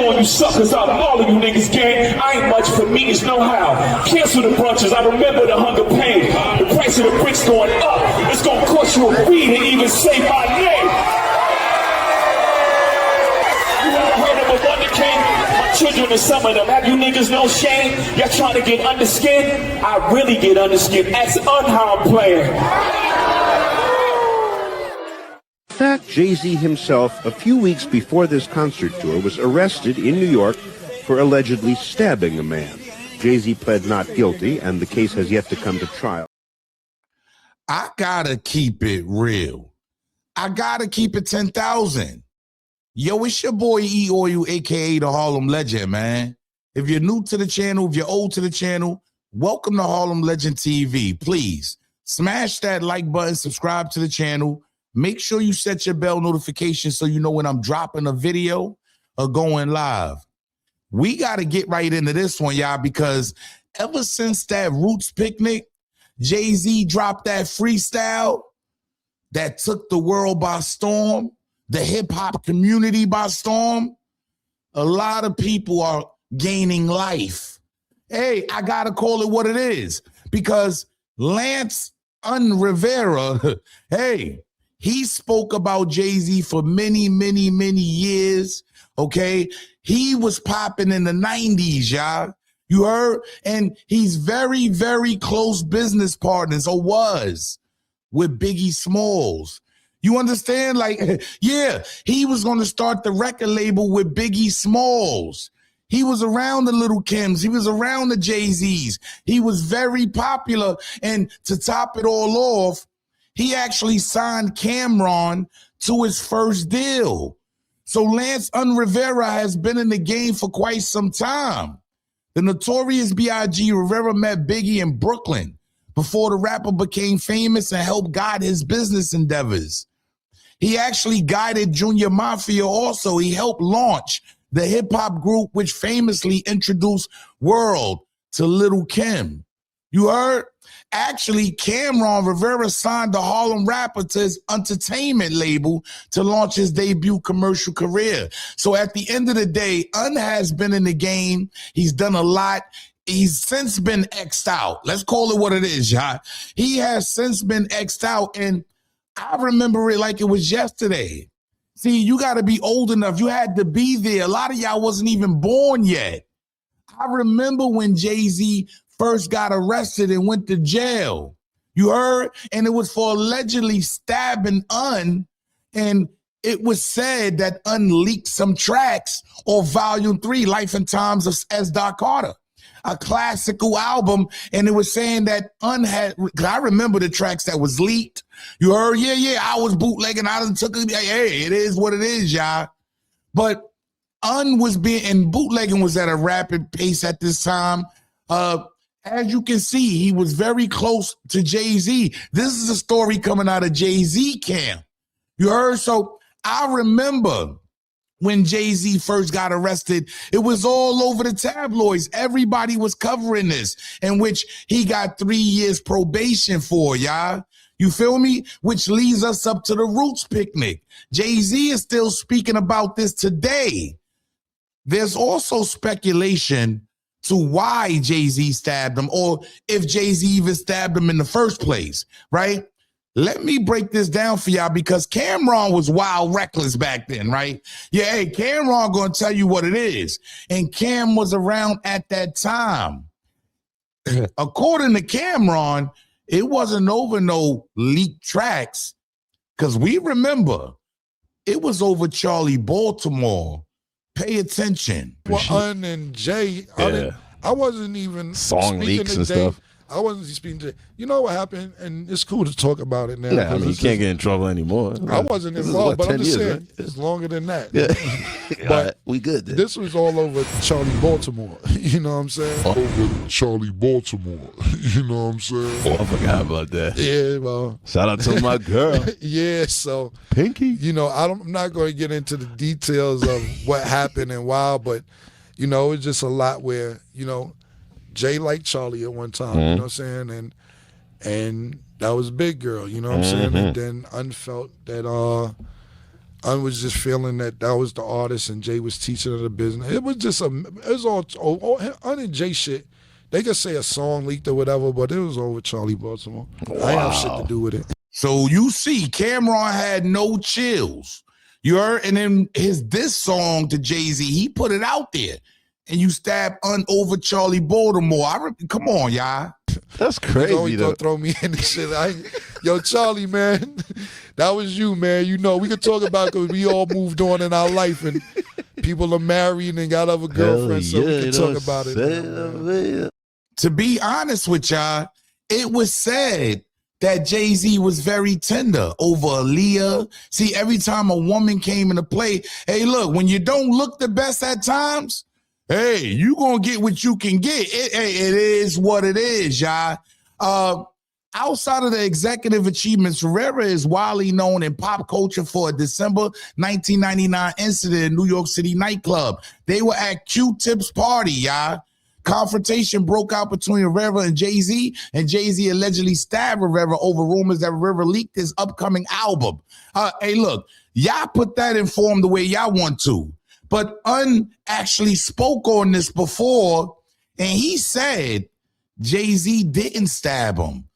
blowing you suckers out of all of you niggas, gang. I ain't much for me, it's no how. Cancel the brunches, I remember the hunger pain. The price of the bricks going up. It's gonna cost you a fee to even say my name. You ever heard of a Wonder King? My children and some of them, have you niggas no shame? Y'all trying to get under skin? I really get under skin. That's how I'm playing. In fact, Jay-Z himself, a few weeks before this concert tour, was arrested in New York for allegedly stabbing a man. Jay-Z pled not guilty, and the case has yet to come to trial. I gotta keep it real. I gotta keep it 10,000. Yo, it's your boy E-Oil, a.k.a. the Harlem Legend, man. If you're new to the channel, if you're old to the channel, welcome to Harlem Legend TV. Please, smash that like button, subscribe to the channel. Make sure you set your bell notification so you know when I'm dropping a video or going live. We got to get right into this one, y'all, because ever since that Roots Picnic, Jay-Z dropped that freestyle that took the world by storm, the hip-hop community by storm, a lot of people are gaining life. Hey, I got to call it what it is, because Lance Un Rivera, hey, he spoke about Jay-Z for many, many, many years, okay? He was popping in the 90s, y'all. You heard? And he's very, very close business partners, or was, with Biggie Smalls. You understand? Like, yeah, he was going to start the record label with Biggie Smalls. He was around the Little Kims. He was around the Jay-Z's. He was very popular. And to top it all off, he actually signed Camron to his first deal. So Lance Un Rivera has been in the game for quite some time. The Notorious B.I.G. Rivera met Biggie in Brooklyn before the rapper became famous and helped guide his business endeavors. He actually guided Junior Mafia also. He helped launch the hip-hop group, which famously introduced World to Little Kim. You heard? Actually, Camron Rivera signed the Harlem rapper to his entertainment label to launch his debut commercial career. So at the end of the day, Un has been in the game. He's done a lot. He's since been X'd out. Let's call it what it is, y'all. He has since been X'd out, and I remember it like it was yesterday. See, you got to be old enough. You had to be there. A lot of y'all wasn't even born yet. I remember when Jay-Z first got arrested and went to jail. You heard? And it was for allegedly stabbing Un. And it was said that Un leaked some tracks off Volume 3, Life and Times of S. Doc Carter, a classical album. And it was saying that Un had, because I remember the tracks that was leaked. You heard? Yeah, I was bootlegging. I done took it. Hey, it is what it is, y'all. But Un was and bootlegging was at a rapid pace at this time. As you can see, he was very close to Jay-Z. This is a story coming out of Jay-Z camp. You heard? So I remember when Jay-Z first got arrested, it was all over the tabloids. Everybody was covering this, in which he got 3 years probation for, y'all. You feel me? Which leads us up to the Roots Picnic. Jay-Z is still speaking about this today. There's also speculation to why Jay-Z stabbed him, or if Jay-Z even stabbed him in the first place, right? Let me break this down for y'all, because Camron was wild reckless back then, right? Yeah, hey, Camron gonna tell you what it is. And Cam was around at that time. According to Camron, it wasn't over no leaked tracks, because we remember it was over Charli Baltimore. Pay attention. Well, Un and Jay, I wasn't even song leaks and stuff. I wasn't speaking to, you know what happened, and it's cool to talk about it now. Yeah, I mean, you can't get in trouble anymore. I wasn't involved, but I'm just saying, right? It's longer than that. Yeah. But right, we good then. This was all over Charli Baltimore. You know what I'm saying? Over Charli Baltimore. You know what I'm saying? Oh, I forgot about that. Yeah, well. Shout out to my girl. Yeah, so. Pinky. You know, I'm not going to get into the details of what happened and why, but, you know, it's just a lot where, you know, Jay liked Charli at one time, you know what I'm saying? And that was Big Girl, you know what I'm saying? And then Un felt that Un was just feeling that was the artist and Jay was teaching her the business. It was just it was all Un and Jay shit. They could say a song leaked or whatever, but it was over Charli Baltimore. Wow. I ain't have shit to do with it. So you see, Camron had no chills. You heard? And then this song to Jay-Z, he put it out there. And you stab Un over Charli Baltimore. Come on, y'all. That's crazy, though. Throw me in this shit. Yo, Charli, man, that was you, man. You know, we could talk about because we all moved on in our life and people are married and got other girlfriends, so we can talk about it. Now, to be honest with y'all, it was said that Jay-Z was very tender over Aaliyah. See, every time a woman came into play, hey, look, when you don't look the best at times, hey, you gonna get what you can get. It is what it is, y'all. Outside of the executive achievements, Rivera is widely known in pop culture for a December 1999 incident in New York City nightclub. They were at Q-Tip's party, y'all. Confrontation broke out between Rivera and Jay-Z allegedly stabbed Rivera over rumors that Rivera leaked his upcoming album. Hey, look, y'all put that in form the way y'all want to. But Un actually spoke on this before, and he said Jay-Z didn't stab him.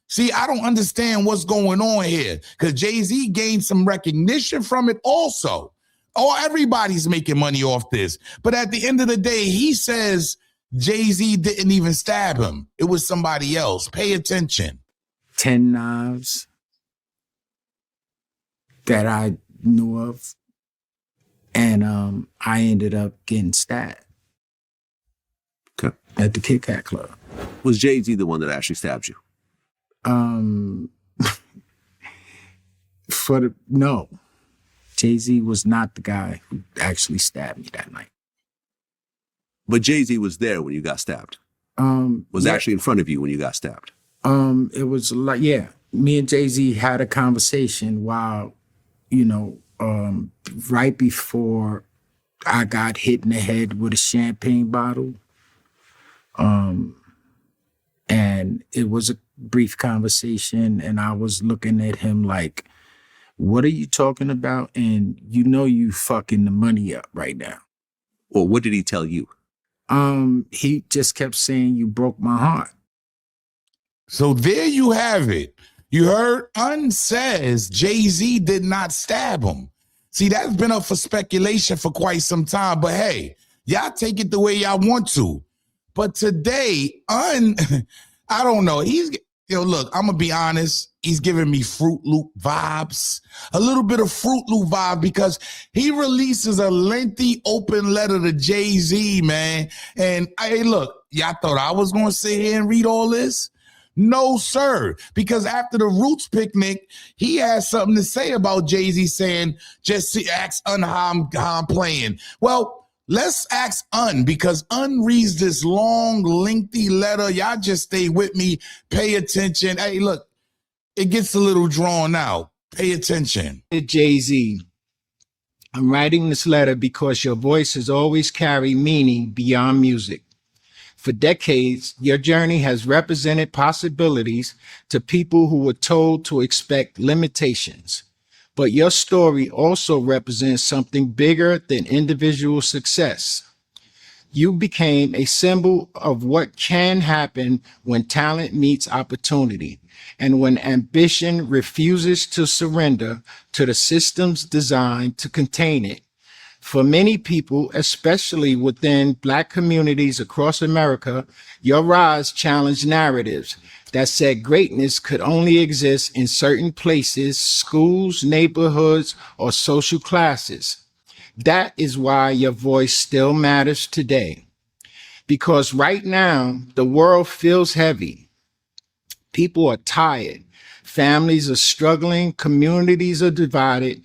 See, I don't understand what's going on here because Jay-Z gained some recognition from it also. Oh, everybody's making money off this. But at the end of the day, he says Jay-Z didn't even stab him. It was somebody else. Pay attention. 10 knives that I knew of. And I ended up getting stabbed at the Kit Kat Club. Was Jay-Z the one that actually stabbed you? No. Jay-Z was not the guy who actually stabbed me that night. But Jay-Z was there when you got stabbed. Was actually in front of you when you got stabbed. It was like, yeah, me and Jay-Z had a conversation while, right before I got hit in the head with a champagne bottle. And it was a brief conversation, and I was looking at him like, what are you talking about? And you fucking the money up right now. Well, what did he tell you? He just kept saying, you broke my heart. So there you have it. You heard Un says Jay-Z did not stab him. See, that's been up for speculation for quite some time, but hey, y'all take it the way y'all want to. But today, Un, I don't know. Look, I'm going to be honest. He's giving me Fruit Loop vibes, a little bit of Fruit Loop vibe because he releases a lengthy open letter to Jay-Z, man. And hey, look, y'all thought I was going to sit here and read all this? No, sir. Because after the Roots picnic, he has something to say about Jay-Z saying, just ask Un how I'm playing. Well, let's ask Un because Un reads this long, lengthy letter. Y'all just stay with me. Pay attention. Hey, look, it gets a little drawn out. Pay attention. Jay-Z, I'm writing this letter because your voice has always carried meaning beyond music. For decades, your journey has represented possibilities to people who were told to expect limitations. But your story also represents something bigger than individual success. You became a symbol of what can happen when talent meets opportunity and when ambition refuses to surrender to the systems designed to contain it. For many people, especially within Black communities across America, your rise challenged narratives that said greatness could only exist in certain places, schools, neighborhoods, or social classes. That is why your voice still matters today. Because right now, the world feels heavy. People are tired. Families are struggling. Communities are divided.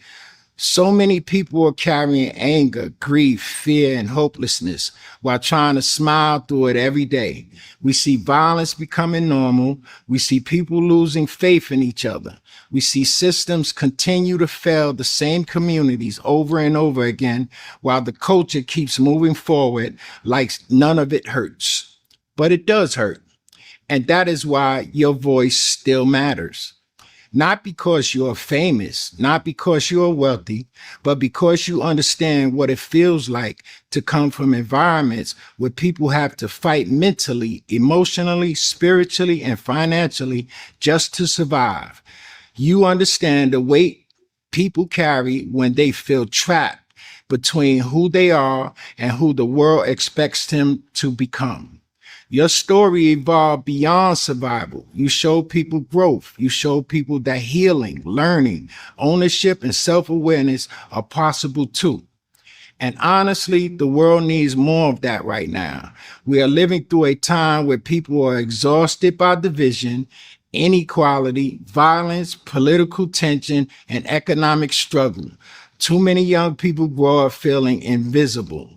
So many people are carrying anger, grief, fear, and hopelessness while trying to smile through it every day. We see violence becoming normal. We see people losing faith in each other. We see systems continue to fail the same communities over and over again while the culture keeps moving forward like none of it hurts. But it does hurt. And that is why your voice still matters. Not because you're famous, not because you're wealthy, but because you understand what it feels like to come from environments where people have to fight mentally, emotionally, spiritually, and financially just to survive. You understand the weight people carry when they feel trapped between who they are and who the world expects them to become. Your story evolved beyond survival. You show people growth. You show people that healing, learning, ownership, and self-awareness are possible too. And honestly, the world needs more of that right now. We are living through a time where people are exhausted by division, inequality, violence, political tension, and economic struggle. Too many young people grow up feeling invisible.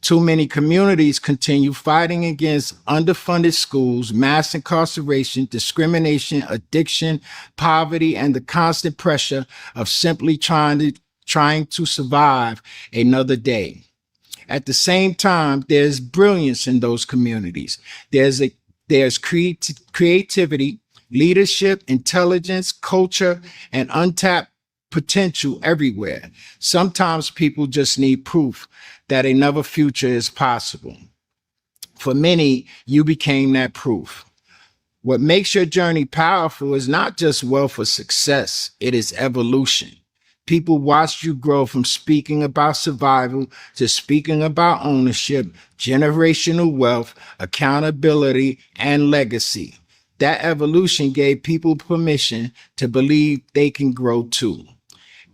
Too many communities continue fighting against underfunded schools, mass incarceration, discrimination, addiction, poverty, and the constant pressure of simply trying to survive another day. At the same time, there's brilliance in those communities. There's creativity, leadership, intelligence, culture, and untapped potential everywhere. Sometimes people just need proof that another future is possible. For many, you became that proof. What makes your journey powerful is not just wealth or success, it is evolution. People watched you grow from speaking about survival to speaking about ownership, generational wealth, accountability, and legacy. That evolution gave people permission to believe they can grow too.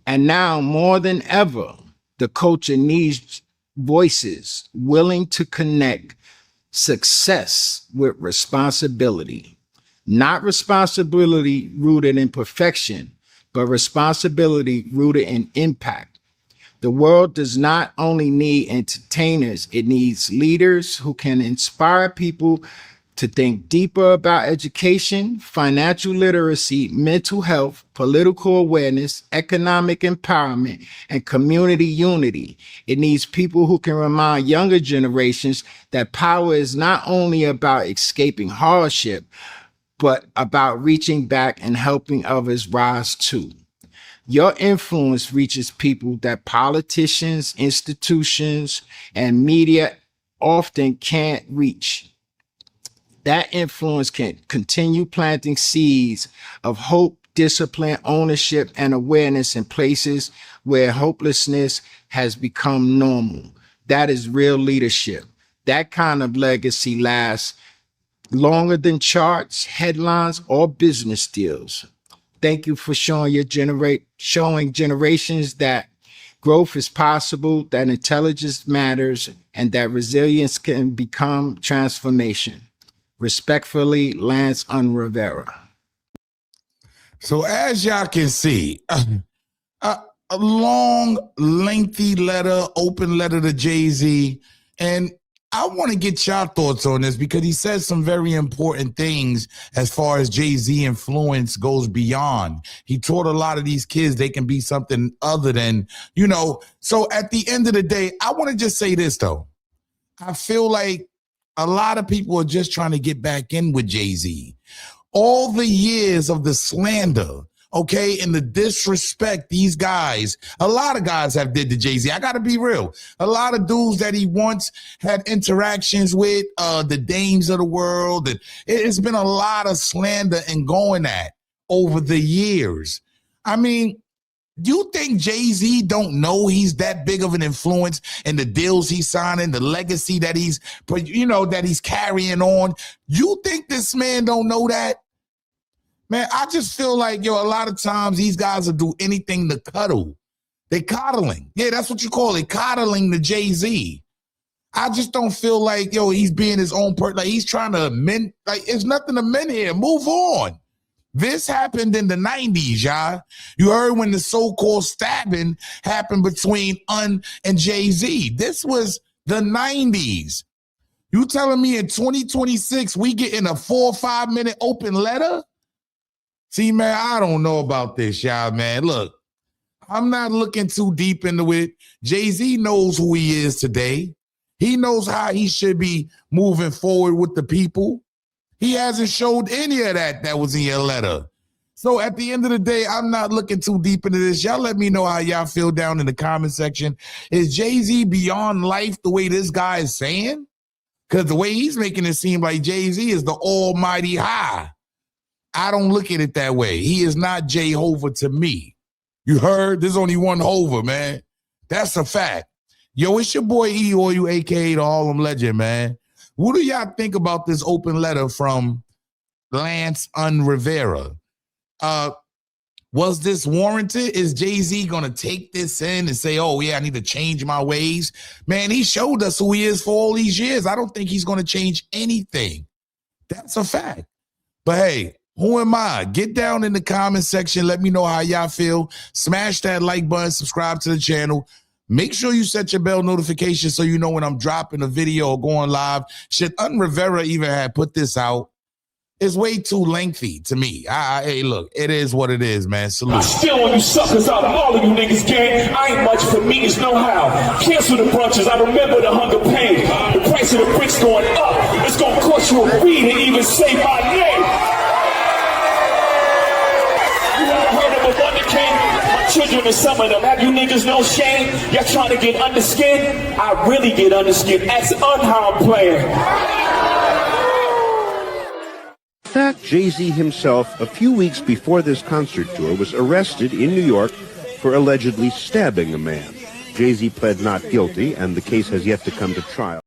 And now more than ever, the culture needs voices willing to connect success with responsibility. Not responsibility rooted in perfection, but responsibility rooted in impact. The world does not only need entertainers, it needs leaders who can inspire people to think deeper about education, financial literacy, mental health, political awareness, economic empowerment, and community unity. It needs people who can remind younger generations that power is not only about escaping hardship, but about reaching back and helping others rise too. Your influence reaches people that politicians, institutions, and media often can't reach. That influence can continue planting seeds of hope, discipline, ownership, and awareness in places where hopelessness has become normal. That is real leadership. That kind of legacy lasts longer than charts, headlines, or business deals. Thank you for showing generations that growth is possible, that intelligence matters, and that resilience can become transformation. Respectfully, Lance Un Rivera. So as y'all can see, a long, lengthy letter, open letter to Jay-Z. And I want to get y'all thoughts on this because he says some very important things as far as Jay-Z influence goes beyond. He taught a lot of these kids they can be something other than, So at the end of the day, I want to just say this, though. I feel like a lot of people are just trying to get back in with Jay-Z. All the years of the slander, okay, and the disrespect these guys, a lot of guys have did to Jay-Z. I got to be real. A lot of dudes that he once had interactions with, the dames of the world. And it's been a lot of slander and going at over the years. I mean, do you think Jay-Z don't know he's that big of an influence in the deals he's signing, the legacy that he's, that he's carrying on? You think this man don't know that? Man, I just feel like, a lot of times these guys will do anything to cuddle. They coddling. Yeah, that's what you call it, coddling the Jay-Z. I just don't feel like, he's being his own person. Like, he's trying to amend. Like, there's nothing to amend here. Move on. This happened in the 90s, y'all. You heard when the so-called stabbing happened between Un and Jay-Z. This was the 90s. You telling me in 2026 we getting a 4 or 5 minute open letter? See, man, I don't know about this, y'all, man. Look, I'm not looking too deep into it. Jay-Z knows who he is today. He knows how he should be moving forward with the people. He hasn't showed any of that was in your letter. So at the end of the day, I'm not looking too deep into this. Y'all let me know how y'all feel down in the comment section. Is Jay-Z beyond life the way this guy is saying? Because the way he's making it seem like Jay-Z is the almighty high. I don't look at it that way. He is not Jehovah to me. You heard? There's only one Hova, man. That's a fact. Yo, it's your boy E-O-U, a.k.a. the Harlem Legend, man. What do y'all think about this open letter from Lance Un Rivera? Was this warranted? Is Jay-Z going to take this in and say, oh, yeah, I need to change my ways? Man, he showed us who he is for all these years. I don't think he's going to change anything. That's a fact. But hey, who am I? Get down in the comment section. Let me know how y'all feel. Smash that like button. Subscribe to the channel. Make sure you set your bell notification so you know when I'm dropping a video or going live. Shit, Un Rivera even had put this out. It's way too lengthy to me. Hey, look, it is what it is, man. Salute. I still on you suckers out of all of you niggas, gang. I ain't much for me, it's no how. Cancel the brunches, I remember the hunger pain. The price of the bricks going up. It's gonna cost you a fee to even say my name. You ever heard of a Wonder King? My children and some of them, have you niggas no shame? Y'all trying to get under skin? I really get under skin. Ask Un how I'm playing. In fact, Jay-Z himself, a few weeks before this concert tour, was arrested in New York for allegedly stabbing a man. Jay-Z pled not guilty, and the case has yet to come to trial.